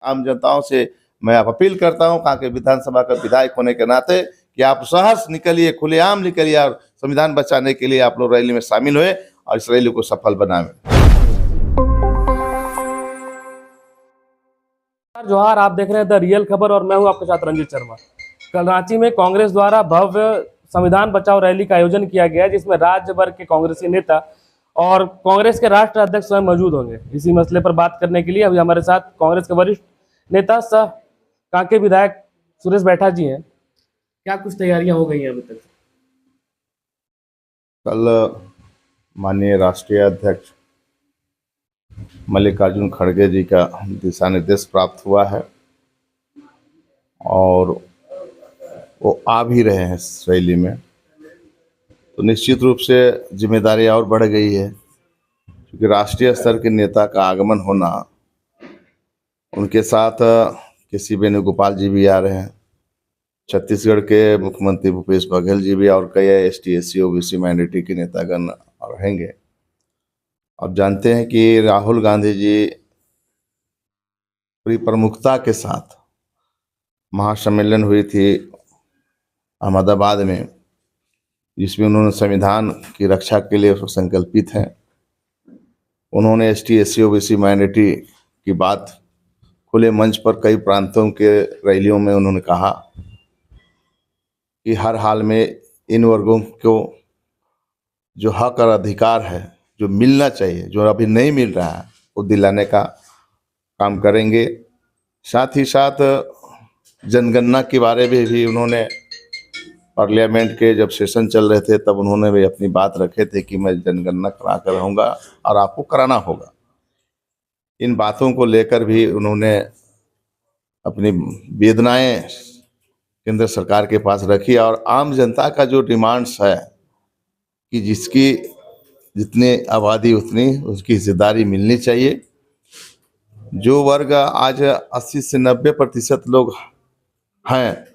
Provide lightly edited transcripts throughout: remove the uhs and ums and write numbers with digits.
आम जनताओं से मैं अब अपील करता हूँ कांके विधानसभा का विधायक होने के नाते कि आप सहर्ष निकलिए, खुलेआम निकलिए और संविधान बचाने के लिए आप लोग रैली में शामिल हुए और इस रैली को सफल बनाएं। जोहार, आप देख रहे हैं द रियल खबर और मैं हूं आपके साथ रंजीत शर्मा। कल रांची में कांग्रेस द्वारा भव्य संविधान बचाओ रैली का आयोजन किया गया है, जिसमें राज्य भर के कांग्रेसी नेता और कांग्रेस के राष्ट्रीय अध्यक्ष स्वयं मौजूद होंगे। इसी मसले पर बात करने के लिए अभी हमारे साथ कांग्रेस के वरिष्ठ नेता सह कांके विधायक सुरेश बैठा जी हैं। क्या कुछ तैयारियां हो गई हैं अभी तक? कल माननीय राष्ट्रीय अध्यक्ष मल्लिकार्जुन खड़गे जी का दिशा निर्देश प्राप्त हुआ है और वो आ भी रहे हैं इस रैली में, तो निश्चित रूप से जिम्मेदारी और बढ़ गई है, क्योंकि राष्ट्रीय स्तर के नेता का आगमन होना, उनके साथ केसी वेणुगोपाल जी भी आ रहे हैं, छत्तीसगढ़ के मुख्यमंत्री भूपेश बघेल जी भी और कई ST SC OBC माइनॉरिटी के नेतागण रहेंगे। आप जानते हैं कि राहुल गांधी जी पूरी प्रमुखता के साथ महासम्मेलन हुई थी अहमदाबाद में, जिसमें उन्होंने संविधान की रक्षा के लिए संकल्पित हैं। उन्होंने ST SC OBC माइनॉरिटी की बात खुले मंच पर कई प्रांतों के रैलियों में उन्होंने कहा कि हर हाल में इन वर्गों को जो हक और अधिकार है, जो मिलना चाहिए, जो अभी नहीं मिल रहा है, वो दिलाने का काम करेंगे। साथ ही साथ जनगणना के बारे में भी उन्होंने पार्लियामेंट के जब सेशन चल रहे थे तब उन्होंने भी अपनी बात रखे थे कि मैं जनगणना करा कर रहूँगा और आपको कराना होगा। इन बातों को लेकर भी उन्होंने अपनी वेदनाएं केंद्र सरकार के पास रखी और आम जनता का जो डिमांड्स है कि जिसकी जितनी आबादी उतनी उसकी हिस्सेदारी मिलनी चाहिए। जो वर्ग आज 80 से 90% लोग हैं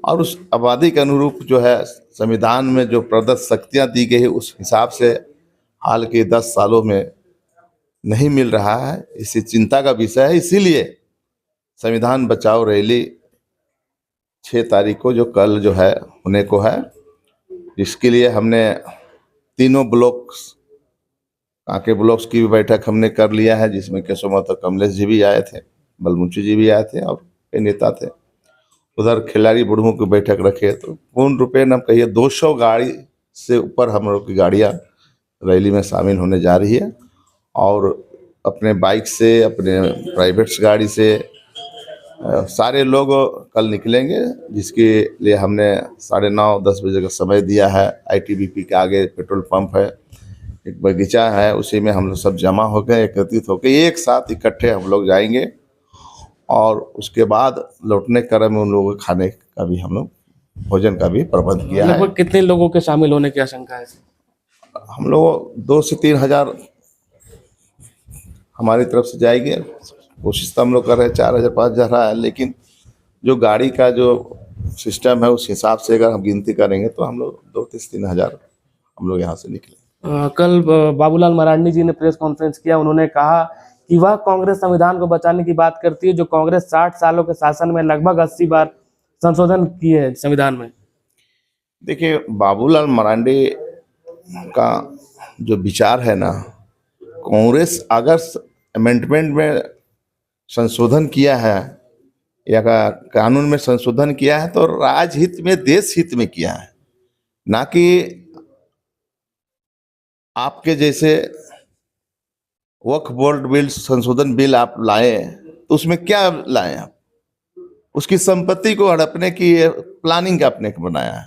और उस आबादी के अनुरूप जो है संविधान में जो प्रदत्त शक्तियाँ दी गई है उस हिसाब से हाल के 10 सालों में नहीं मिल रहा है, इसी चिंता का विषय है। इसीलिए संविधान बचाओ रैली 6 तारीख को जो कल जो है होने को है, इसके लिए हमने तीनों ब्लॉक्स कांके ब्लॉक्स की भी बैठक हमने कर लिया है, जिसमें केशव महतो कमलेश जी भी आए थे, बलमुंशी जी भी आए थे और कई नेता थे। उधर खिलाड़ी बुढ़ों की बैठक रखे, तो पूर्ण रूपेण हम कहिए 200 गाड़ी से ऊपर हम लोग की गाड़ियाँ रैली में शामिल होने जा रही है और अपने बाइक से, अपने प्राइवेट गाड़ी से सारे लोग कल निकलेंगे, जिसके लिए हमने 9:30-10 बजे का समय दिया है। ITBP के आगे पेट्रोल पंप है, एक बगीचा है, उसी में हम लोग सब जमा होकर एकत्रित होकर एक साथ इकट्ठे हम लोग जाएंगे और उसके बाद लौटने क्रम में उन लोगों के खाने का भी हम लोग भोजन का भी प्रबंध किया है। लगभग कितने लोगों के शामिल होने की आशंका है? हम लोग 2 से 3 हज़ार हमारी तरफ से जाएंगे। कोशिश तो हम लोग कर रहे हैं 4,000-5,000 है, लेकिन जो गाड़ी का जो सिस्टम है उस हिसाब से अगर हम गिनती करेंगे तो हम लोग 2 से 3 हज़ार हम लोग यहाँ से निकले। कल बाबूलाल मरांडी जी ने प्रेस कॉन्फ्रेंस किया, उन्होंने कहा कि वह कांग्रेस संविधान को बचाने की बात करती है, जो कांग्रेस 60 सालों के शासन में लगभग 80 बार संशोधन किए हैं संविधान में। देखिए, बाबूलाल मरांडी का जो विचार है ना, कांग्रेस अगर अमेंडमेंट में संशोधन किया है या कानून में संशोधन किया है तो राजहित में, देश हित में किया है, ना कि आपके जैसे वक्फ बोर्ड बिल संशोधन बिल आप लाए तो उसमें क्या लाए आप? उसकी संपत्ति को हड़पने की प्लानिंग आपने बनाया है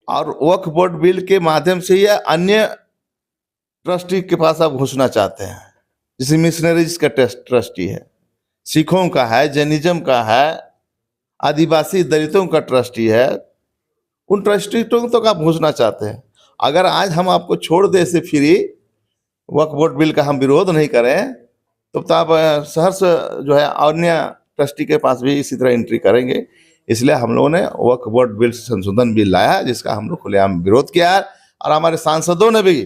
और वक्फ बोर्ड बिल के माध्यम से यह अन्य ट्रस्टी के पास आप घुसना चाहते हैं, जैसे मिशनरीज का ट्रस्टी है, सिखों का है, जैनिज्म का है, आदिवासी दलितों का ट्रस्टी है, उन ट्रस्टी तक आप घुसना चाहते हैं। अगर आज हम आपको छोड़ दे से फ्री, वक्फ बोर्ड बिल का हम विरोध नहीं करें तो आप सहर्ष जो है अन्य ट्रस्टी के पास भी इसी तरह एंट्री करेंगे। इसलिए हम लोगों ने वक्फ बोर्ड बिल संशोधन बिल लाया, जिसका हम लोग खुलेआम विरोध किया है और हमारे सांसदों ने भी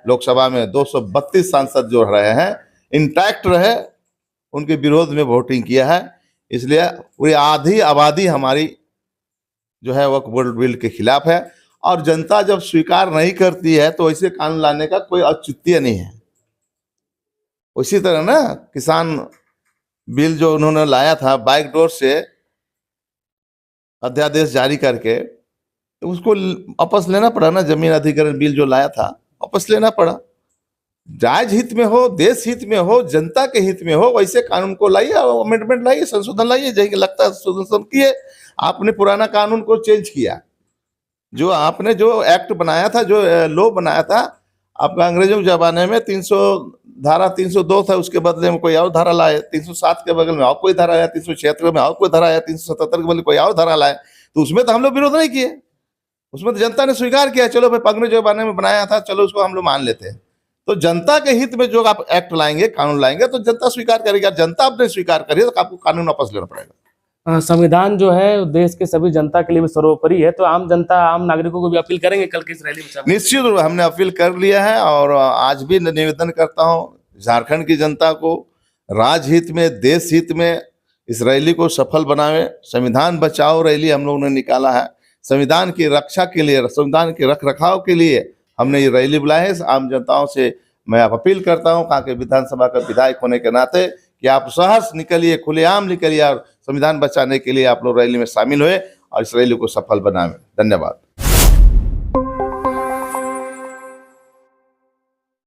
लोकसभा में 232 सांसद जो रहे हैं इंटैक्ट रहे, उनके विरोध में वोटिंग किया है। इसलिए पूरी आधी आबादी हमारी जो है वक्फ बोर्ड बिल के खिलाफ है। और जनता जब स्वीकार नहीं करती है तो ऐसे कानून लाने का कोई औचित्य नहीं है। उसी तरह ना किसान बिल जो उन्होंने लाया था बैकडोर से अध्यादेश जारी करके, तो उसको वापस लेना पड़ा ना। जमीन अधिग्रहण बिल जो लाया था वापस लेना पड़ा। जायज हित में हो, देश हित में हो, जनता के हित में हो, वैसे कानून को लाइए, अमेंडमेंट लाइए, संशोधन लाइए, जैसे लगता है संशोधन किए। आपने पुराना कानून को चेंज किया, जो आपने जो एक्ट बनाया था, जो लॉ बनाया था आपका अंग्रेजों के जमाने में 302 था, उसके बदले में कोई और धारा लाए। 307 के बगल में और कोई धारा आया, 376 में और कोई धारा आया, 377 के बगल में कोई और धारा लाए। तो उसमें तो हम लोग विरोध नहीं किए, उसमें तो जनता ने स्वीकार किया, चलो भाई अंग्रेजों के जमाने में बनाया था, चलो उसको हम लोग मान लेते हैं। तो जनता के हित में जो आप एक्ट लाएंगे, कानून लाएंगे, तो जनता स्वीकार करेगी। जनता आपने स्वीकार करी तो आपको कानून वापस लेना पड़ेगा। संविधान जो है देश के सभी जनता के लिए भी सर्वोपरि है, तो आम जनता, आम नागरिकों को भी अपील करेंगे कल की इस रैली में? निश्चित रूप हमने अपील कर लिया है और आज भी निवेदन करता हूँ झारखंड की जनता को, राजहित में, देश हित में इस रैली को सफल बनावे। संविधान बचाओ रैली हम लोगों ने निकाला है, संविधान की रक्षा के लिए, संविधान के रख रखाव के लिए हमने ये रैली बुलाई है। आम जनताओं से मैं अपील करता हूँ कि विधानसभा का विधायक होने के नाते कि आप सहर्ष निकलिए, खुलेआम निकलिए और संविधान बचाने के लिए आप लोग रैली में शामिल हुए और इस रैली को सफल बनाएं। धन्यवाद।